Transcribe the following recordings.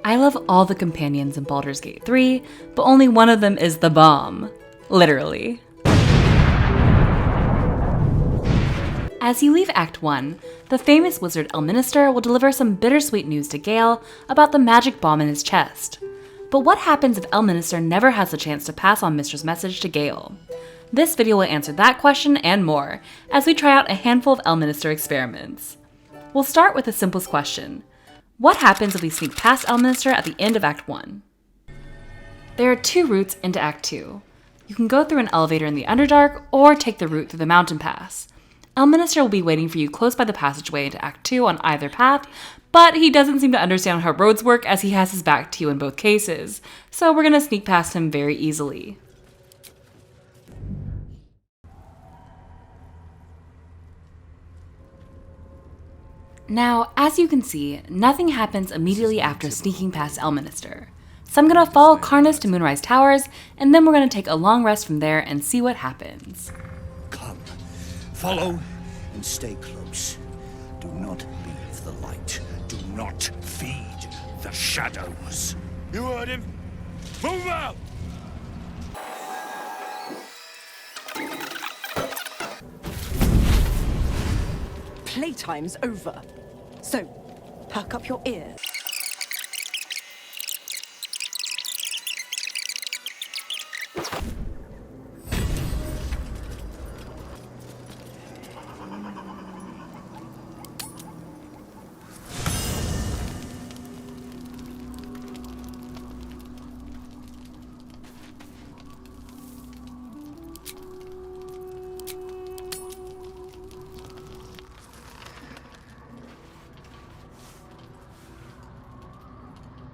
I love all the companions in Baldur's Gate 3, but only one of them is the bomb. Literally. As you leave Act 1, the famous wizard Elminster will deliver some bittersweet news to Gale about the magic bomb in his chest. But what happens if Elminster never has the chance to pass on Mystra's message to Gale? This video will answer that question and more, as we try out a handful of Elminster experiments. We'll start with the simplest question. What happens if we sneak past Elminster at the end of Act 1? There are two routes into Act 2. You can go through an elevator in the Underdark, or take the route through the mountain pass. Elminster will be waiting for you close by the passageway into Act 2 on either path, but he doesn't seem to understand how roads work as he has his back to you in both cases, so we're gonna sneak past him very easily. Now, as you can see, nothing happens immediately after sneaking past Elminster. So I'm gonna follow Karnas to Moonrise Towers, and then we're gonna take a long rest from there and see what happens. Come, follow and stay close. Do not leave the light. Do not feed the shadows. You heard him. Move out! Playtime's over. So, perk up your ears.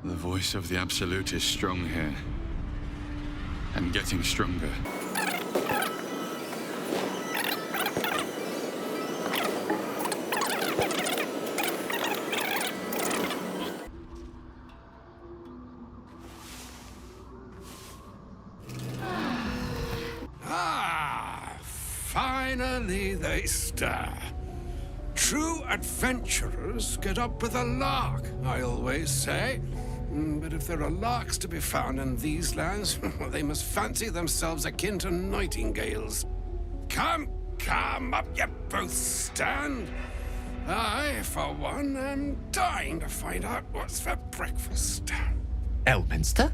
The voice of the Absolute is strong here, and getting stronger. Ah, finally they stir. True adventurers get up with a lark, I always say. But if there are larks to be found in these lands, well, they must fancy themselves akin to nightingales. Come, up you both stand. I, for one, am dying to find out what's for breakfast. Elminster?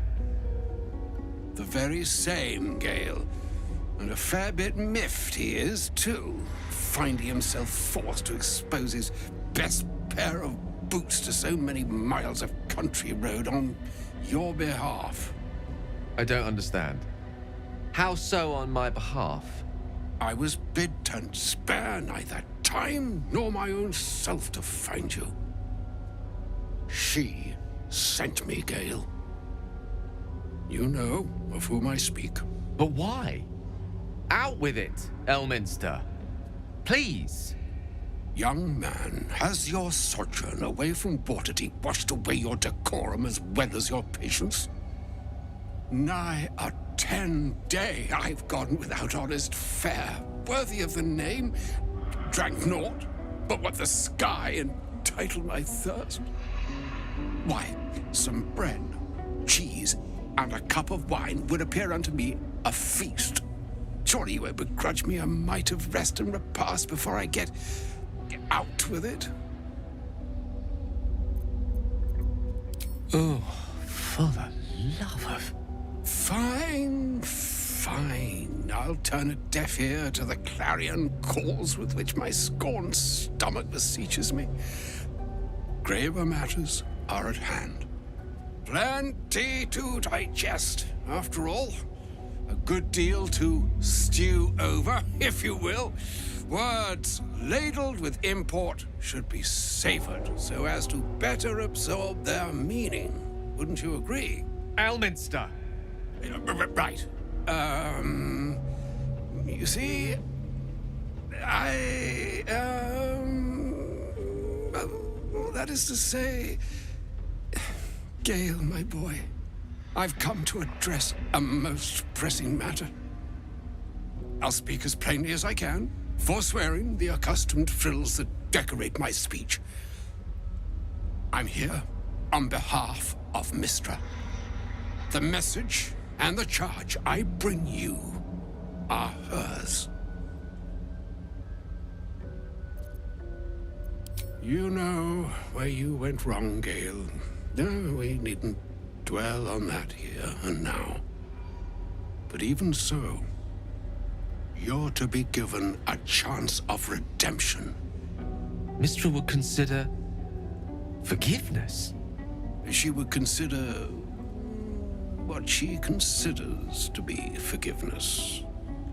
The very same, Gale. And a fair bit miffed he is, too, finding himself forced to expose his best pair of boots to so many miles of country road on your behalf. I don't understand. How so on my behalf? I was bid to spare neither time nor my own self to find you. She sent me, Gale. You know of whom I speak. But why? Out with it, Elminster. Please. Young man, has your sojourn away from Waterdeep washed away your decorum as well as your patience? Nigh a 10-day I've gone without honest fare, worthy of the name. Drank naught but what the sky entitled my thirst. Why, some bread, cheese, and a cup of wine would appear unto me a feast. Surely you won't begrudge me a mite of rest and repast before I get out with it. Oh, for the love of... Fine. I'll turn a deaf ear to the clarion calls with which my scorned stomach beseeches me. Graver matters are at hand. Plenty to digest, after all. A good deal to stew over, if you will. Words ladled with import should be savored so as to better absorb their meaning. Wouldn't you agree? Elminster. Right. You see, that is to say, Gale, my boy, I've come to address a most pressing matter. I'll speak as plainly as I can, forswearing the accustomed frills that decorate my speech. I'm here on behalf of Mystra. The message and the charge I bring you are hers. You know where you went wrong, Gale. No, we needn't dwell on that here and now. But even so, you're to be given a chance of redemption. Mystra would consider forgiveness. She would consider what she considers to be forgiveness.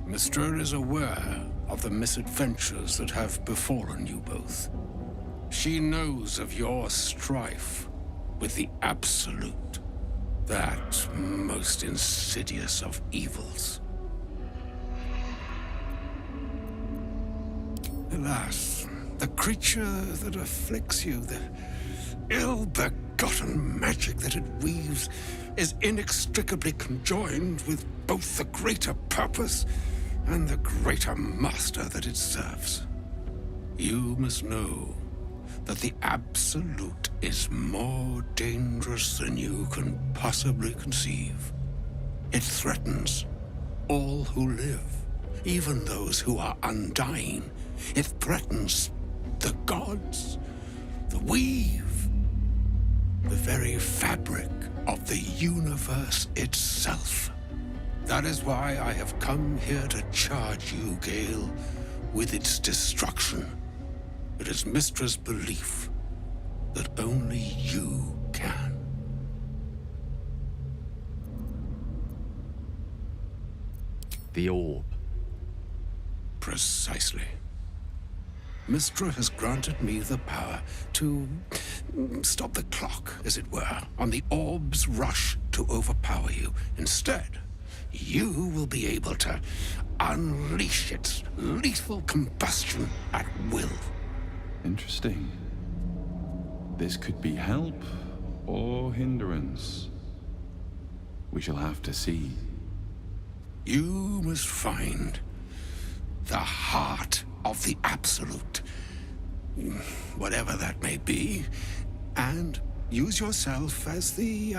Mystra is aware of the misadventures that have befallen you both. She knows of your strife with the Absolute, that most insidious of evils. Alas, the creature that afflicts you, the ill-begotten magic that it weaves, is inextricably conjoined with both the greater purpose and the greater master that it serves. You must know that the Absolute is more dangerous than you can possibly conceive. It threatens all who live, even those who are undying. It threatens the gods, the weave, the very fabric of the universe itself. That is why I have come here to charge you, Gale, with its destruction. It is Mystra's belief that only you can. The orb. Precisely. Mystra has granted me the power to stop the clock, as it were, on the orb's rush to overpower you. Instead, you will be able to unleash its lethal combustion at will. Interesting. This could be help or hindrance. We shall have to see. You must find the heart of the Absolute, whatever that may be, and use yourself as the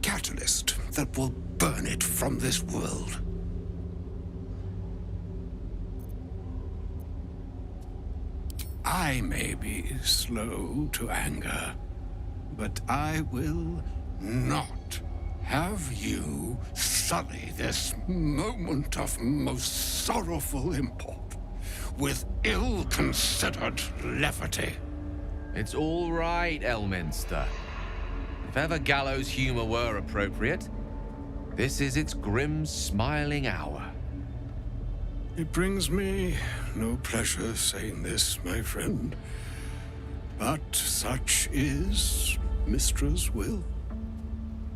catalyst that will burn it from this world. I may be slow to anger, but I will not have you sully this moment of most sorrowful import with ill-considered levity. It's all right, Elminster. If ever gallows humor were appropriate, this is its grim, smiling hour. It brings me no pleasure saying this, my friend, but such is Mystra's will.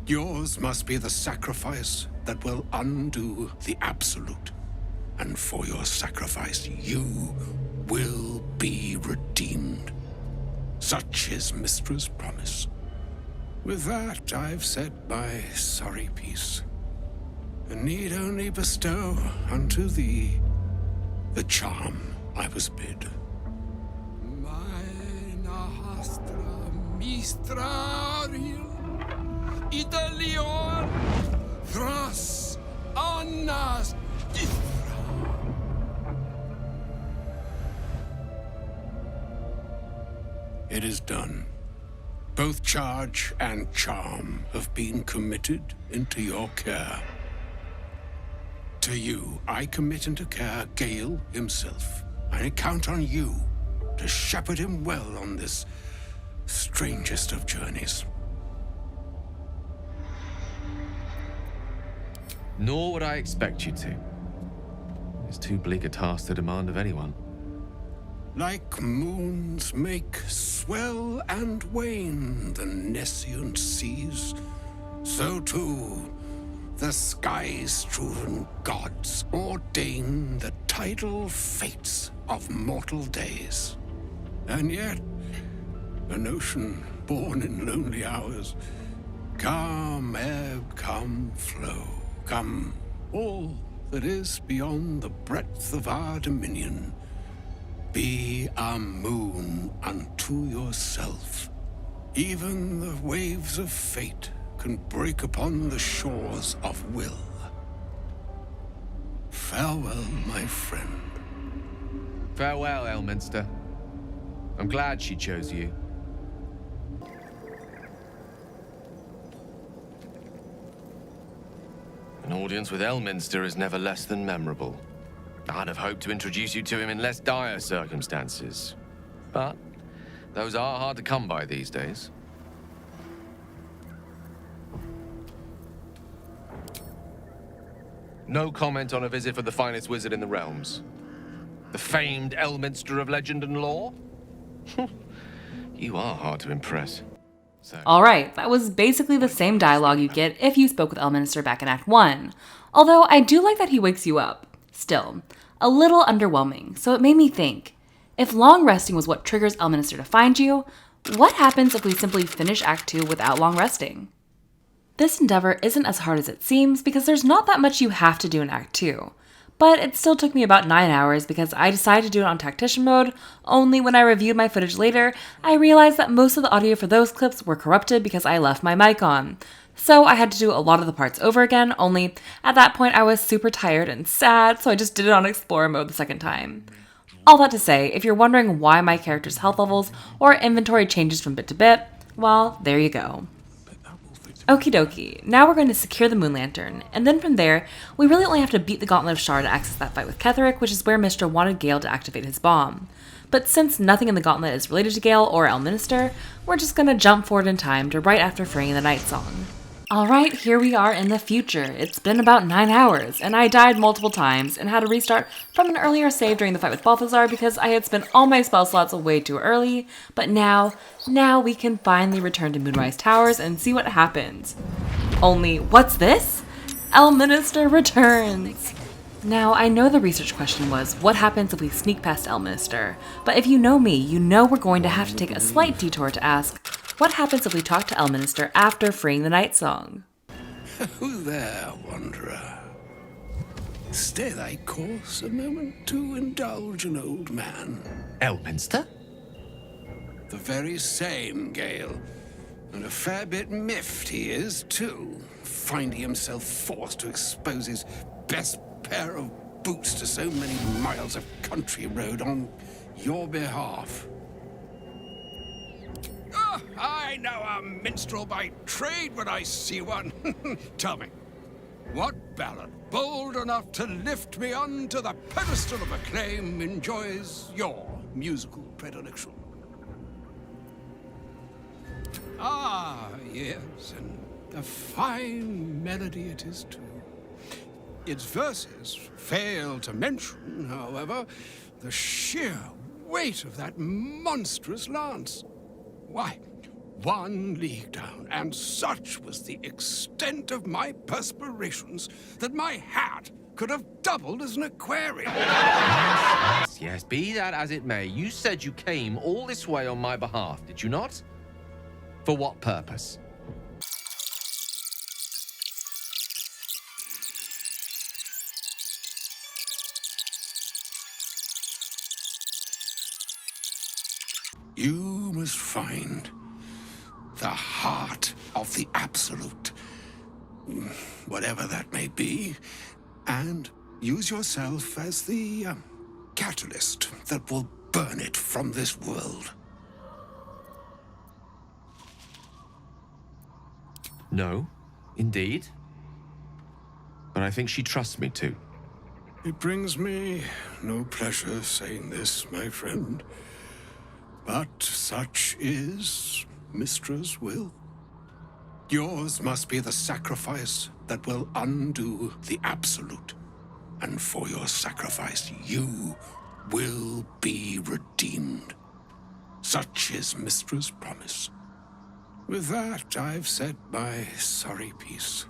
Yours must be the sacrifice that will undo the Absolute, and for your sacrifice you will be redeemed. Such is Mystra's promise. With that, I've said my sorry piece, and need only bestow unto thee the charm I was bid. Meine Hastra Mistraril Idalion Thras Annas It is done. Both charge and charm have been committed into your care. To you, I commit into care Gale himself. I count on you to shepherd him well on this strangest of journeys. Nor would I expect you to. It's too bleak a task to demand of anyone. Like moons make swell and wane the nescient seas, so too the sky-strewn gods ordain the tidal fates of mortal days. And yet, an ocean born in lonely hours, come ebb, come flow, come all that is beyond the breadth of our dominion, be a moon unto yourself Even the waves of fate can break upon the shores of will. Farewell, my friend. Farewell, Elminster. I'm glad she chose you. An audience with Elminster is never less than memorable. I'd have hoped to introduce you to him in less dire circumstances. But those are hard to come by these days. No comment on a visit for the finest wizard in the realms. The famed Elminster of legend and lore? You are hard to impress. So. Alright, that was basically the same dialogue you get if you spoke with Elminster back in Act 1. Although I do like that he wakes you up. Still, a little underwhelming, so it made me think, if long resting was what triggers Elminster to find you, what happens if we simply finish Act 2 without long resting? This endeavor isn't as hard as it seems because there's not that much you have to do in Act 2. But it still took me about 9 hours because I decided to do it on tactician mode, only when I reviewed my footage later, I realized that most of the audio for those clips were corrupted because I left my mic on. So I had to do a lot of the parts over again, only at that point I was super tired and sad, so I just did it on Explorer mode the second time. All that to say, if you're wondering why my character's health levels or inventory changes from bit to bit, well, there you go. Okie dokie, now we're going to secure the Moon Lantern, and then from there, we really only have to beat the Gauntlet of Shar to access that fight with Ketheric, which is where Mystra wanted Gale to activate his bomb. But since nothing in the Gauntlet is related to Gale or Elminster, we're just gonna jump forward in time to right after freeing the Night Song. Alright, here we are in the future. It's been about 9 hours, and I died multiple times and had to restart from an earlier save during the fight with Balthazar because I had spent all my spell slots way too early, but now we can finally return to Moonrise Towers and see what happens. Only, what's this? Elminster returns! Now, I know the research question was, what happens if we sneak past Elminster? But if you know me, you know we're going to have to take a slight detour to ask, what happens if we talk to Elminster after freeing the Night Song? Who there, wanderer? Stay thy course a moment to indulge an old man. Elminster? The very same, Gale. And a fair bit miffed he is, too, finding himself forced to expose his best pair of boots to so many miles of country road on your behalf. Oh, I know a minstrel by trade when I see one. Tell me, what ballad bold enough to lift me onto the pedestal of acclaim enjoys your musical predilection? Ah, yes, and a fine melody it is too. Its verses fail to mention, however, the sheer weight of that monstrous lance. Why, 1 league down, and such was the extent of my perspirations that my hat could have doubled as an aquarium. Yes, be that as it may, you said you came all this way on my behalf, did you not? For what purpose? You must find the heart of the Absolute, whatever that may be, and use yourself as the catalyst that will burn it from this world. No, indeed. But I think she trusts me too. It brings me no pleasure saying this, my friend. But such is Mystra's will. Yours must be the sacrifice that will undo the Absolute. And for your sacrifice, you will be redeemed. Such is Mystra's promise. With that, I've said my sorry piece,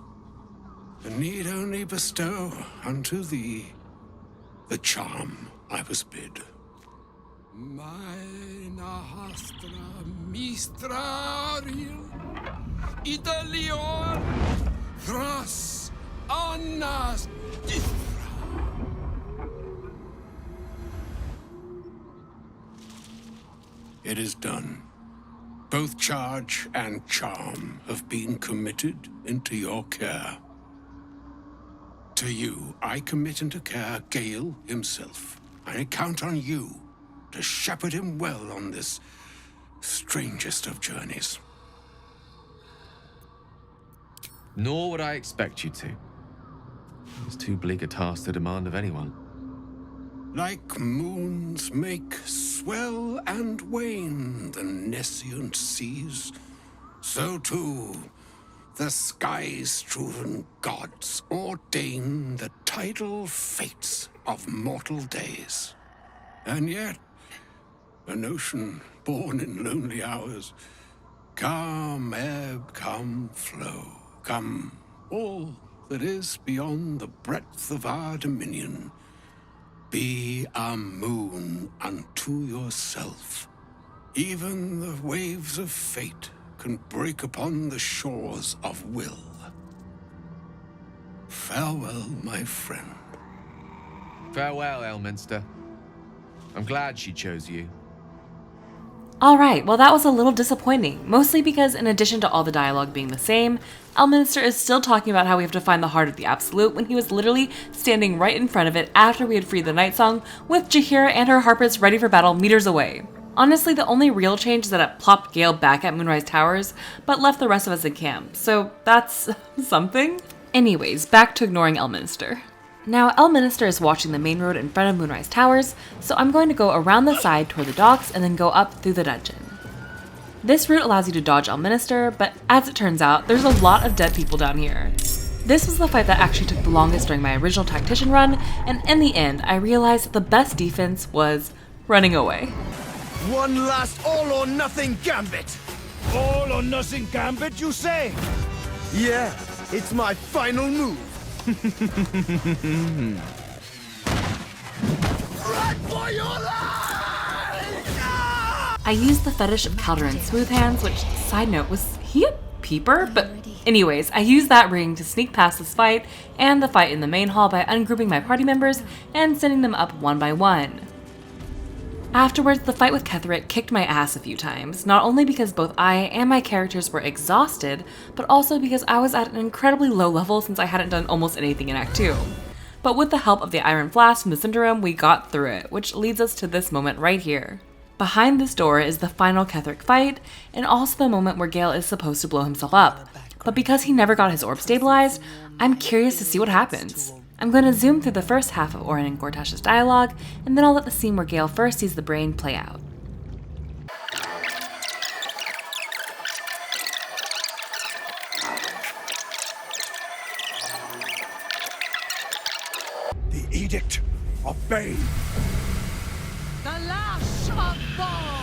and need only bestow unto thee the charm I was bid. Meine Hastra Mistrariel Italion Thras Annas It is done. Both charge and charm have been committed into your care. To you, I commit into care Gale himself. I count on you to shepherd him well on this strangest of journeys. Nor would I expect you to. It's too bleak a task to demand of anyone. Like moons make swell and wane the nescient seas, so too the skies-strewn gods ordain the tidal fates of mortal days. And yet, an ocean born in lonely hours, come ebb, come flow, come all that is beyond the breadth of our dominion. Be a moon unto yourself. Even the waves of fate can break upon the shores of will. Farewell, my friend. Farewell, Elminster. I'm glad she chose you. Alright, well that was a little disappointing, mostly because in addition to all the dialogue being the same, Elminster is still talking about how we have to find the heart of the Absolute when he was literally standing right in front of it after we had freed the Night Song, with Jaheira and her harpists ready for battle meters away. Honestly, the only real change is that it plopped Gale back at Moonrise Towers, but left the rest of us in camp, so that's something? Anyways, back to ignoring Elminster. Now, Elminster is watching the main road in front of Moonrise Towers, so I'm going to go around the side toward the docks and then go up through the dungeon. This route allows you to dodge Elminster, but as it turns out, there's a lot of dead people down here. This was the fight that actually took the longest during my original Tactician run, and in the end, I realized that the best defense was running away. One last all-or-nothing gambit! All-or-nothing gambit, you say? Yeah, it's my final move. Run for your life! I used the fetish of Calderon's smooth hands, which, side note, was he a peeper? But anyways, I used that ring to sneak past this fight and the fight in the main hall by ungrouping my party members and sending them up one by one. Afterwards, the fight with Ketheric kicked my ass a few times, not only because both I and my characters were exhausted, but also because I was at an incredibly low level since I hadn't done almost anything in Act 2. But with the help of the Iron Flask from the Cinder Room, we got through it, which leads us to this moment right here. Behind this door is the final Ketheric fight, and also the moment where Gale is supposed to blow himself up. But because he never got his orb stabilized, I'm curious to see what happens. I'm going to zoom through the first half of Orin and Gortash's dialogue, and then I'll let the scene where Gale first sees the brain play out. The Edict of Bane. The Lash of Thor!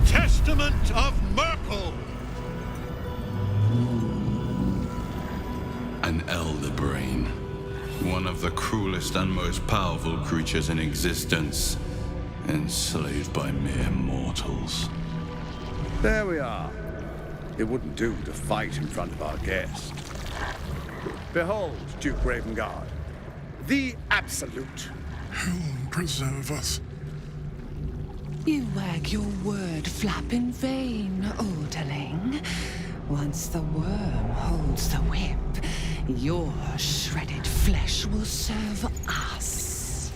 Testament of Merkel! An elder brain. One of the cruelest and most powerful creatures in existence. Enslaved by mere mortals. There we are. It wouldn't do to fight in front of our guest. Behold, Duke Ravengard, the Absolute. Whom preserve us? You wag your word flap in vain, orderling. Once the worm holds the whip, your shredded flesh will serve us.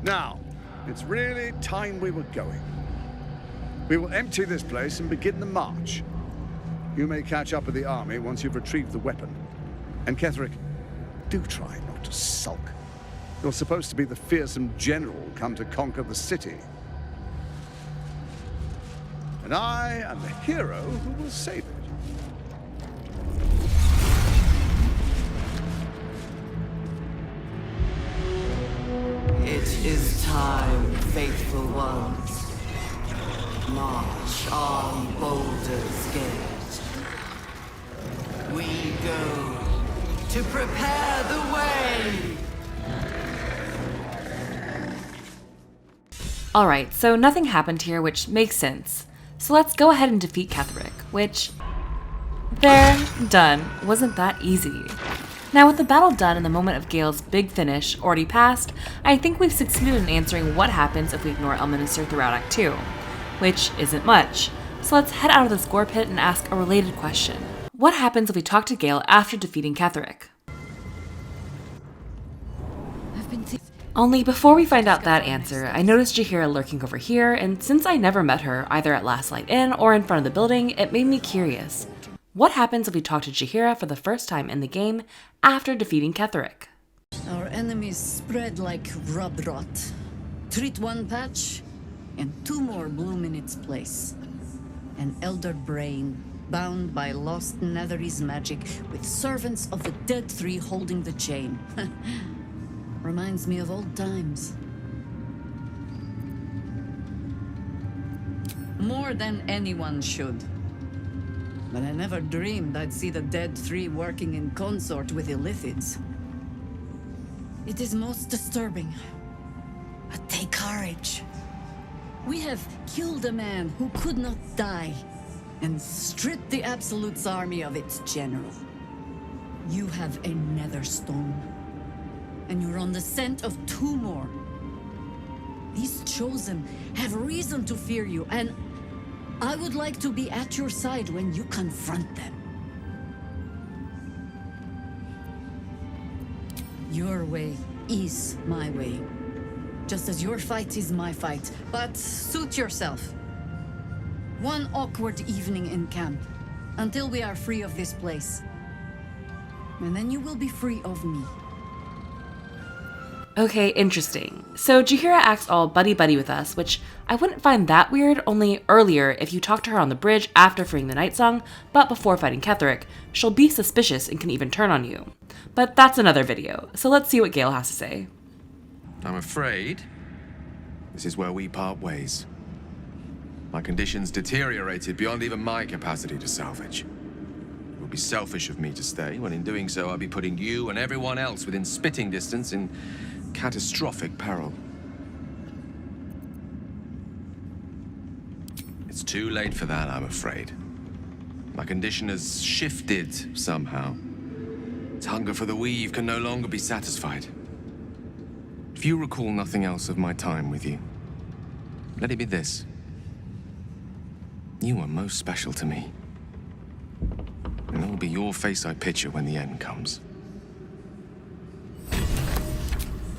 Now, it's really time we were going. We will empty this place and begin the march. You may catch up with the army once you've retrieved the weapon. And Ketheric, do try not to sulk. You're supposed to be the fearsome general come to conquer the city. And I am the hero who will save it. is time, faithful ones. March on Baldur's Gate. We go to prepare the way. Alright, so nothing happened here, which makes sense. So let's go ahead and defeat Ketheric, which... there, done. Wasn't that easy. Now with the battle done and the moment of Gale's big finish already passed, I think we've succeeded in answering what happens if we ignore Elminster throughout Act 2. Which isn't much. So let's head out of the score pit and ask a related question. What happens if we talk to Gale after defeating Ketheric? Only before we find out that answer, I noticed Jaheira lurking over here, and since I never met her, either at Last Light Inn or in front of the building, it made me curious. What happens if we talk to Jaheira for the first time in the game after defeating Ketheric? Our enemies spread like rub rot. Treat one patch, and two more bloom in its place. An elder brain, bound by lost Netherese magic, with servants of the Dead Three holding the chain. Reminds me of old times. More than anyone should. But I never dreamed I'd see the Dead Three working in consort with Illithids. It is most disturbing. But take courage. We have killed a man who could not die, and stripped the Absolute's army of its general. You have a nether stone, and you're on the scent of two more. These Chosen have reason to fear you, and I would like to be at your side when you confront them. Your way is my way. Just as your fight is my fight, but suit yourself. One awkward evening in camp, until we are free of this place. And then you will be free of me. Okay, interesting. So Jaheira acts all buddy-buddy with us, which I wouldn't find that weird, only earlier if you talk to her on the bridge after freeing the Night Song, but before fighting Ketheric, she'll be suspicious and can even turn on you. But that's another video, so let's see what Gale has to say. I'm afraid this is where we part ways. My conditions deteriorated beyond even my capacity to salvage. It would be selfish of me to stay, when in doing so I'll be putting you and everyone else within spitting distance in catastrophic peril. It's too late for that, I'm afraid. My condition has shifted somehow. Its hunger for the weave can no longer be satisfied. If you recall nothing else of my time with you, let it be this. You were most special to me. And it will be your face I picture when the end comes.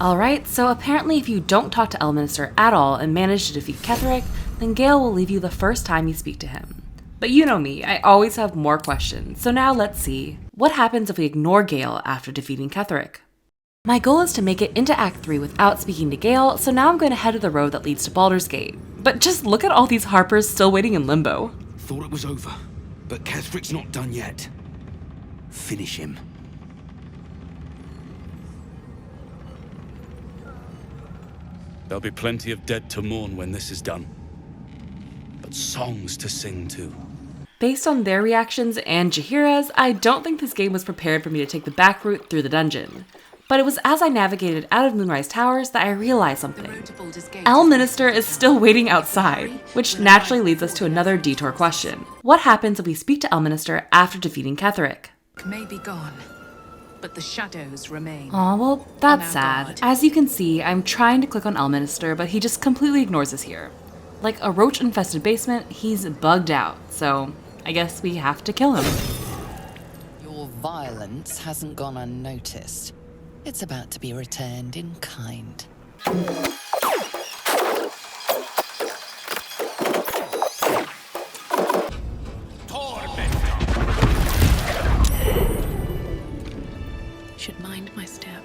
Alright, so apparently if you don't talk to Elminster at all and manage to defeat Ketheric, then Gale will leave you the first time you speak to him. But you know me, I always have more questions, so now let's see. What happens if we ignore Gale after defeating Ketheric? My goal is to make it into Act 3 without speaking to Gale, so now I'm going to head to the road that leads to Baldur's Gate. But just look at all these Harpers still waiting in limbo. Thought it was over, but Ketheric's not done yet. Finish him. There'll be plenty of dead to mourn when this is done. But songs to sing too. Based on their reactions and Jaheira's, I don't think this game was prepared for me to take the back route through the dungeon. But it was as I navigated out of Moonrise Towers that I realized something. Elminster is still waiting outside, which naturally leads us to another detour question. What happens if we speak to Elminster after defeating Ketheric? May be gone, but the shadows remain. Aw, well, that's sad. As you can see, I'm trying to click on Elminster, but he just completely ignores us here. Like a roach-infested basement, he's bugged out, so I guess we have to kill him. Your violence hasn't gone unnoticed. It's about to be returned in kind. Should mind my step.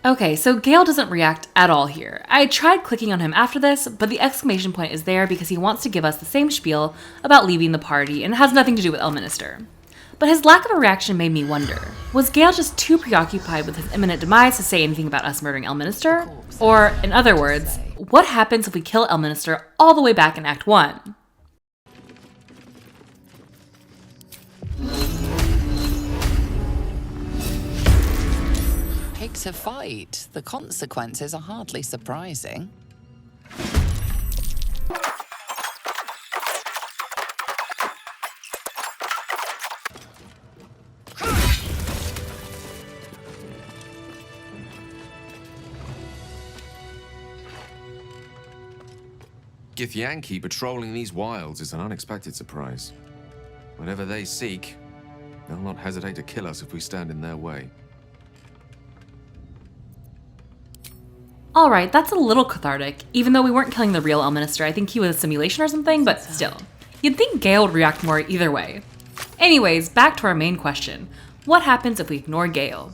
Okay, so Gale doesn't react at all here. I tried clicking on him after this, but the exclamation point is there because he wants to give us the same spiel about leaving the party and has nothing to do with Elminster. but his lack of a reaction made me wonder. Was Gale just too preoccupied with his imminent demise to say anything about us murdering Elminster? Or, in other words, what happens if we kill Elminster all the way back in Act 1? Pick to fight. The consequences are hardly surprising. Githyanki patrolling these wilds is an unexpected surprise. Whatever they seek, they'll not hesitate to kill us if we stand in their way. Alright, that's a little cathartic. Even though we weren't killing the real Elminster, I think he was a simulation or something, but still. You'd think Gale would react more either way. Anyways, back to our main question. What happens if we ignore Gale?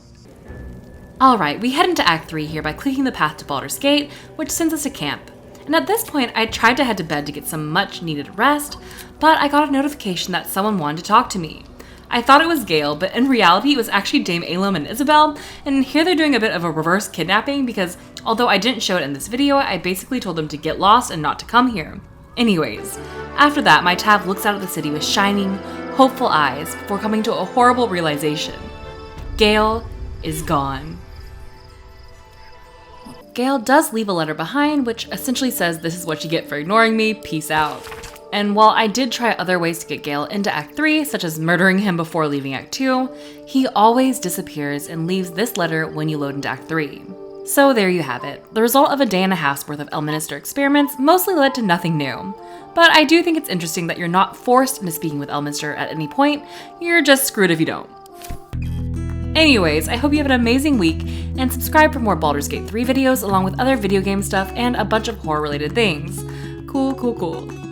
Alright, we head into Act 3 here by clicking the path to Baldur's Gate, which sends us to camp. And at this point, I tried to head to bed to get some much needed rest, but I got a notification that someone wanted to talk to me. I thought it was Gale, but in reality it was actually Dame Alum and Isabel, and here they're doing a bit of a reverse kidnapping because although I didn't show it in this video, I basically told them to get lost and not to come here. Anyways, after that, my tab looks out at the city with shining, hopeful eyes before coming to a horrible realization. Gale is gone. Gale does leave a letter behind, which essentially says this is what you get for ignoring me, peace out. And while I did try other ways to get Gale into Act 3, such as murdering him before leaving Act 2, he always disappears and leaves this letter when you load into Act 3. So there you have it. The result of a day and a half's worth of Elminster experiments mostly led to nothing new. But I do think it's interesting that you're not forced into speaking with Elminster at any point, you're just screwed if you don't. Anyways, I hope you have an amazing week, and subscribe for more Baldur's Gate 3 videos along with other video game stuff and a bunch of horror related things. Cool.